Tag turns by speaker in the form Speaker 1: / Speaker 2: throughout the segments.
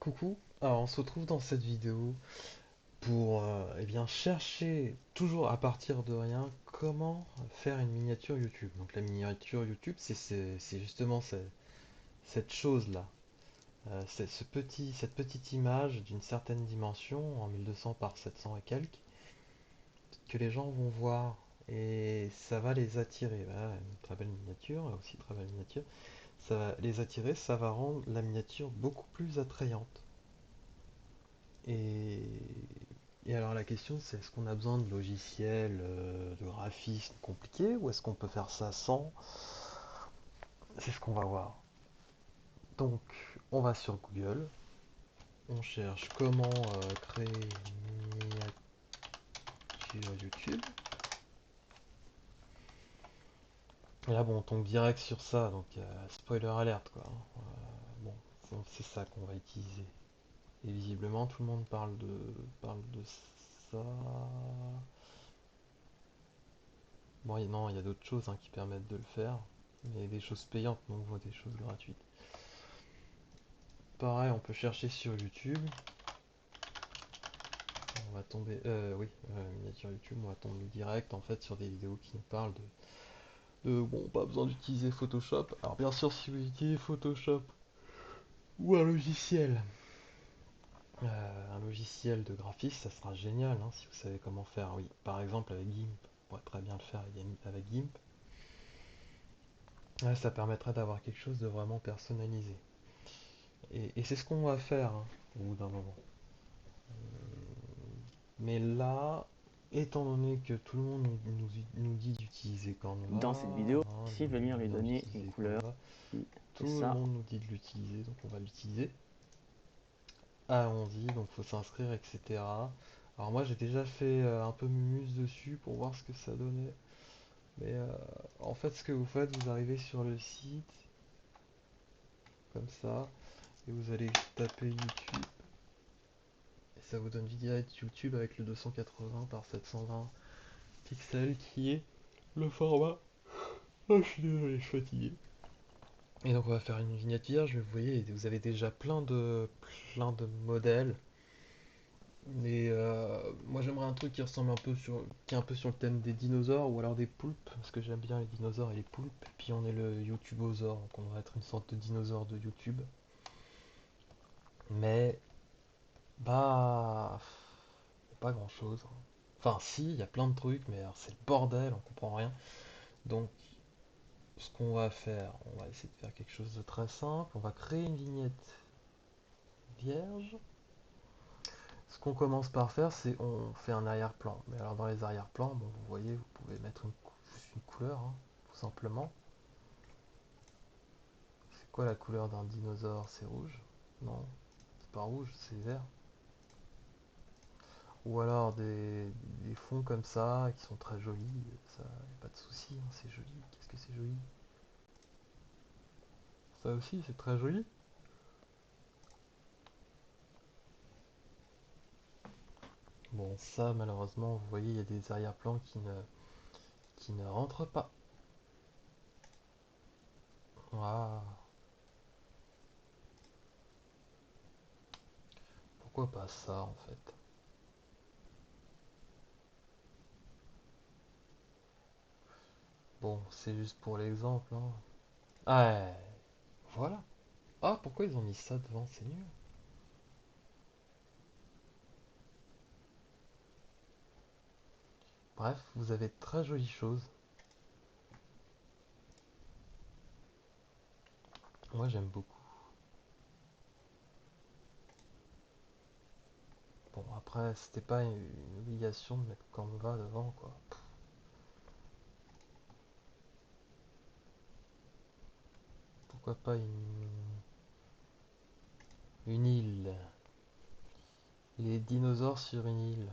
Speaker 1: Coucou, alors on se retrouve dans cette vidéo pour eh bien, chercher toujours à partir de rien comment faire une miniature YouTube. Donc la miniature YouTube c'est justement cette chose-là. C'est cette petite image d'une certaine dimension en 1200 par 700 et quelques que les gens vont voir et ça va les attirer. Voilà, une très belle miniature, là aussi très belle miniature. Ça va les attirer, ça va rendre la miniature beaucoup plus attrayante. Et, et alors la question c'est est-ce qu'on a besoin de logiciels de graphisme compliqués ou est-ce qu'on peut faire ça sans? C'est ce qu'on va voir. Donc on va sur Google, on cherche comment créer une miniature YouTube. Et là bon on tombe direct sur ça, donc spoiler alert quoi, hein. Bon, c'est ça qu'on va utiliser. Et visiblement tout le monde parle de ça. Bon, non, il y a d'autres choses hein, qui permettent de le faire, mais des choses payantes, non, on voit des choses gratuites. Pareil, on peut chercher sur YouTube. On va tomber, oui, miniature YouTube, on va tomber direct en fait sur des vidéos qui nous parlent bon, pas besoin d'utiliser Photoshop. Alors bien sûr, si vous utilisez Photoshop ou un logiciel de graphisme, ça sera génial hein, si vous savez comment faire. Oui, par exemple avec GIMP, on pourrait très bien le faire avec GIMP. Là, ça permettrait d'avoir quelque chose de vraiment personnalisé. Et c'est ce qu'on va faire hein, au bout d'un moment. Mais là, étant donné que tout le monde nous dit d'utiliser Canva,
Speaker 2: Dans cette vidéo,
Speaker 1: hein,
Speaker 2: si venir lui
Speaker 1: nous dit
Speaker 2: donner une
Speaker 1: d'utiliser
Speaker 2: couleur,
Speaker 1: Canva,
Speaker 2: qui est
Speaker 1: tout le
Speaker 2: ça.
Speaker 1: monde nous dit de l'utiliser, donc on va l'utiliser. Allons-y, donc faut s'inscrire, etc. Alors moi j'ai déjà fait un peu mumuse dessus pour voir ce que ça donnait. Mais en fait ce que vous faites, vous arrivez sur le site, comme ça, et vous allez taper YouTube. Et ça vous donne direct YouTube avec le 280 par 720 pixels qui est le format. Oh, je suis désolé, je suis fatigué. Et donc on va faire une vignette vierge, mais vous voyez, vous avez déjà plein de modèles. Mais moi j'aimerais un truc qui ressemble un peu qui est un peu sur le thème des dinosaures ou alors des poulpes, parce que j'aime bien les dinosaures et les poulpes. Et puis on est le YouTubeosaure, donc on va être une sorte de dinosaure de YouTube. Mais bah, y a pas grand chose. Enfin si, il y a plein de trucs, mais alors, c'est le bordel, on comprend rien. Donc ce qu'on va faire, on va essayer de faire quelque chose de très simple. On va créer une vignette vierge. Ce qu'on commence par faire, c'est on fait un arrière-plan. Mais alors dans les arrière-plans, bon, vous voyez, vous pouvez mettre juste une couleur, hein, tout simplement. C'est quoi la couleur d'un dinosaure? C'est rouge? Non, c'est pas rouge, c'est vert. Ou alors des fonds comme ça, qui sont très jolis. Ça, y a pas de souci, hein, c'est joli. Qu'est-ce que c'est joli? Ça aussi, c'est très joli. Bon, ça, malheureusement, vous voyez, il y a des arrière-plans qui ne rentrent pas. Ah, pourquoi pas ça, en fait? Bon, c'est juste pour l'exemple, hein. Ah, ouais, voilà. Ah, pourquoi ils ont mis ça devant? C'est nul. Bref, vous avez de très jolies choses. Moi, j'aime beaucoup. Bon, après, c'était pas une obligation de mettre Canva devant, quoi. Pourquoi pas une île? Les dinosaures sur une île.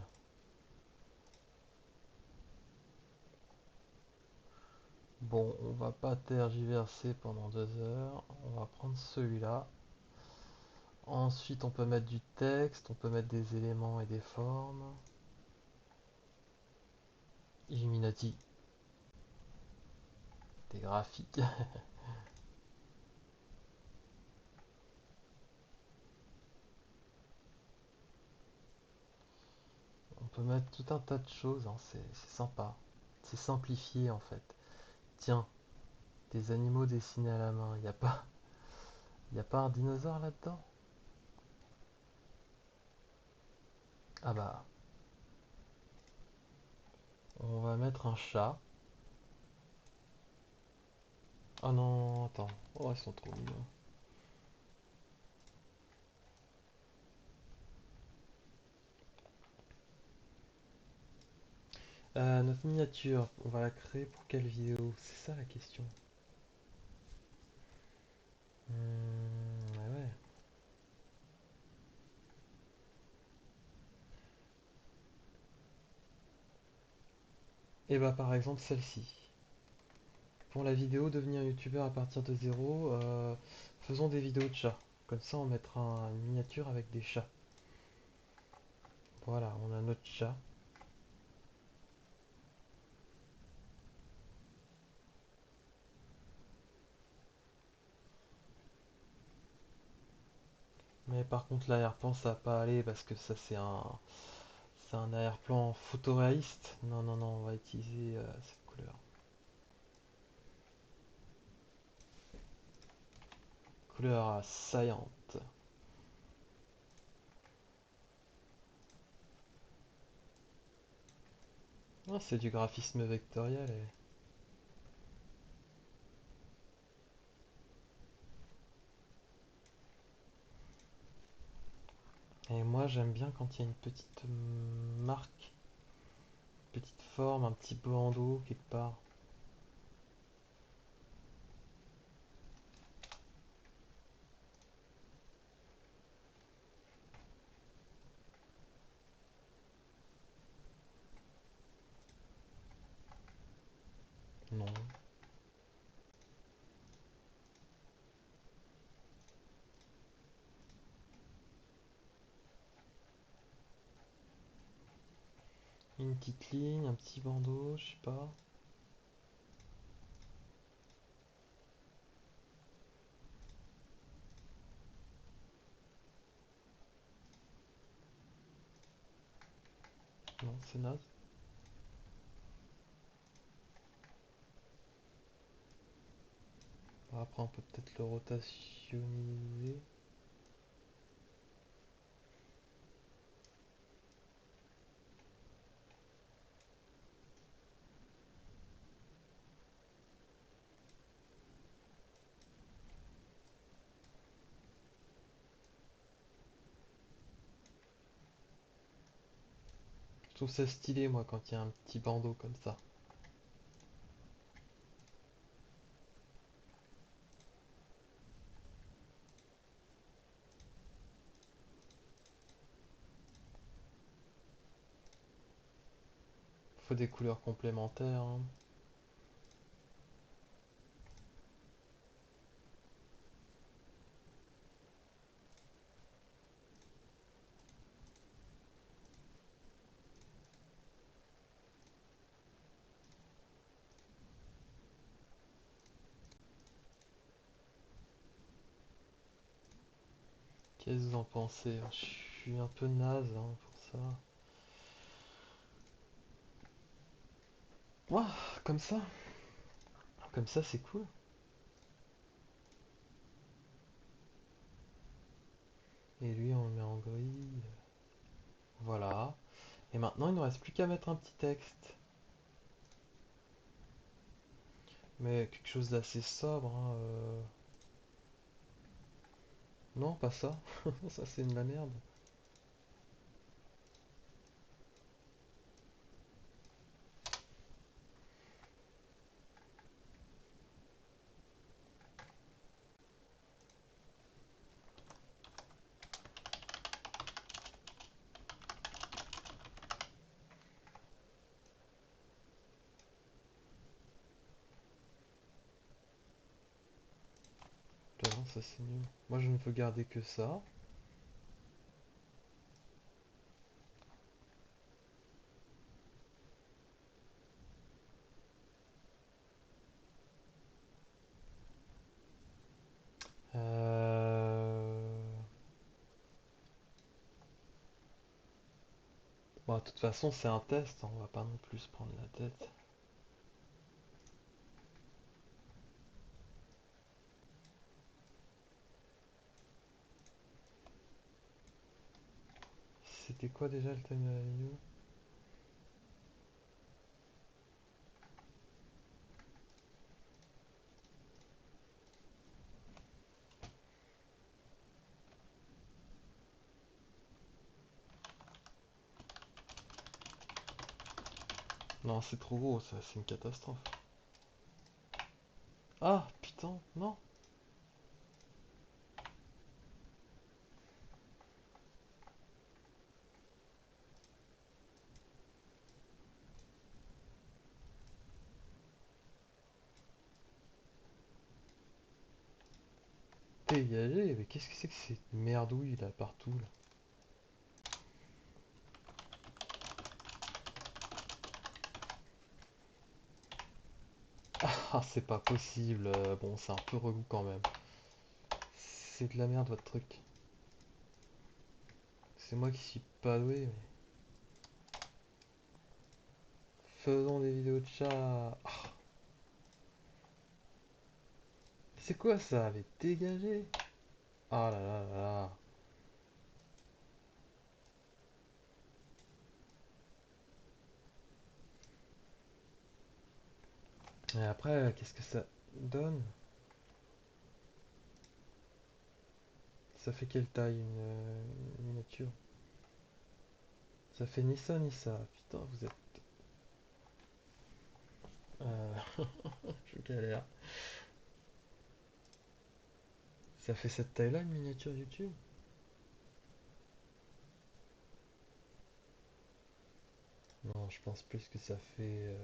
Speaker 1: Bon, on va pas tergiverser pendant 2 heures. On va prendre celui-là. Ensuite, on peut mettre du texte, on peut mettre des éléments et des formes. Illuminati, des graphiques. peut mettre tout un tas de choses, hein, c'est sympa. C'est simplifié en fait. Tiens, des animaux dessinés à la main. Y a pas un dinosaure là-dedans? Ah bah, on va mettre un chat. Oh non, attends. Oh, ils sont trop mignons. Notre miniature, on va la créer pour quelle vidéo? C'est ça la question. Ouais, ouais. Et bah par exemple celle-ci. Pour la vidéo devenir youtubeur à partir de zéro, faisons des vidéos de chats. Comme ça on mettra une miniature avec des chats. Voilà, on a notre chat. Mais par contre l'arrière-plan ça va pas aller parce que ça c'est un arrière-plan photoréaliste. Non non non, on va utiliser cette couleur. Couleur saillante. Ah, c'est du graphisme vectoriel. Et moi j'aime bien quand il y a une petite marque, petite forme, un petit bandeau quelque part. Non. Une petite ligne, un petit bandeau, je sais pas. Non, c'est naze. Bon, après, on peut peut-être le rotationiser. Je trouve ça stylé, moi, quand il y a un petit bandeau comme ça. Faut des couleurs complémentaires, hein. 'Qu'est-ce que vous en pensez? Je suis un peu naze hein, pour ça. Ouah, comme ça. Comme ça, c'est cool. Et lui, on le met en gris. Voilà. Et maintenant, il ne reste plus qu'à mettre un petit texte. Mais quelque chose d'assez sobre, hein, Non, pas ça. Ça, c'est de la merde. Non, ça, c'est nul. Moi, je ne veux garder que ça. Euh... Bon, de toute façon, c'est un test, on va pas non plus se prendre la tête. C'était quoi déjà le thème de la vidéo? Non, c'est trop gros, ça, c'est une catastrophe. Ah, putain, non. Dégagé, mais qu'est-ce que c'est que cette merdouille là, partout là? Ah, c'est pas possible. Bon, c'est un peu relou quand même. C'est de la merde votre truc. C'est moi qui suis pas doué, mais... Faisons des vidéos de chat. Ah, c'est quoi ça? Allez, dégagez. Ah là là là là. Et après, qu'est-ce que ça donne? Ça fait quelle taille une miniature? Ça fait ni ça ni ça. Putain, vous êtes... je galère. Ça fait cette taille-là une miniature YouTube? Non, je pense plus que ça fait...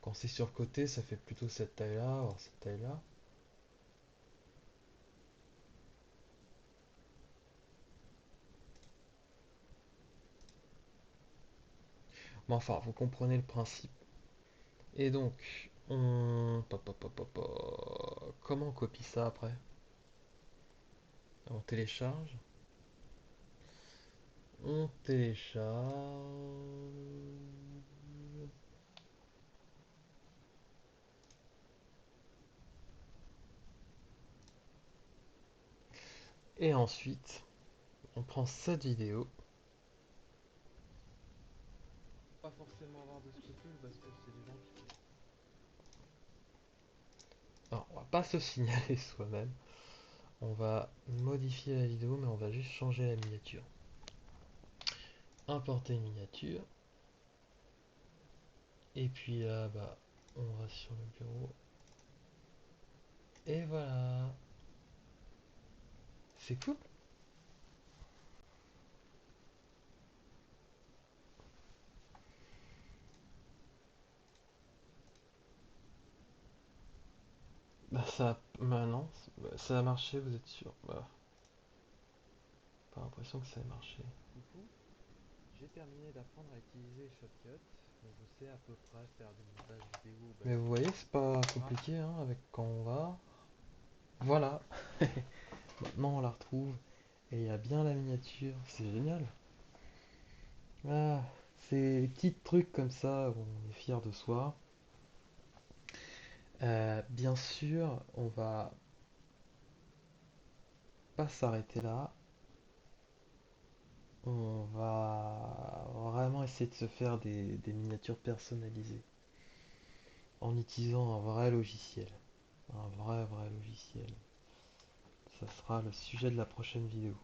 Speaker 1: quand c'est sur le côté, ça fait plutôt cette taille-là, ou cette taille-là. Mais enfin, vous comprenez le principe. Et donc, comment on copie ça après? On télécharge. On télécharge. Et ensuite, on prend cette vidéo. Pas forcément avoir de scrupules parce que c'est des gens qui... Alors, on va pas se signaler soi-même. On va modifier la vidéo, mais on va juste changer la miniature. Importer une miniature. Et puis là, bah, on va sur le bureau. Et voilà. C'est cool. Bah ça... Bah non, ça a marché, vous êtes sûr? Bah, pas l'impression que ça ait marché. Du coup, j'ai terminé d'apprendre à utiliser Shotcut. Donc je sais à peu près faire des montages vidéo. Mais vous voyez, c'est pas compliqué hein, avec quand on va. Voilà. Maintenant on la retrouve. Et il y a bien la miniature. C'est génial. Ah, c'est des petits trucs comme ça où on est fier de soi. Bien sûr, on va pas s'arrêter là. On va vraiment essayer de se faire des miniatures personnalisées en utilisant un vrai logiciel. Un vrai logiciel. Ça sera le sujet de la prochaine vidéo.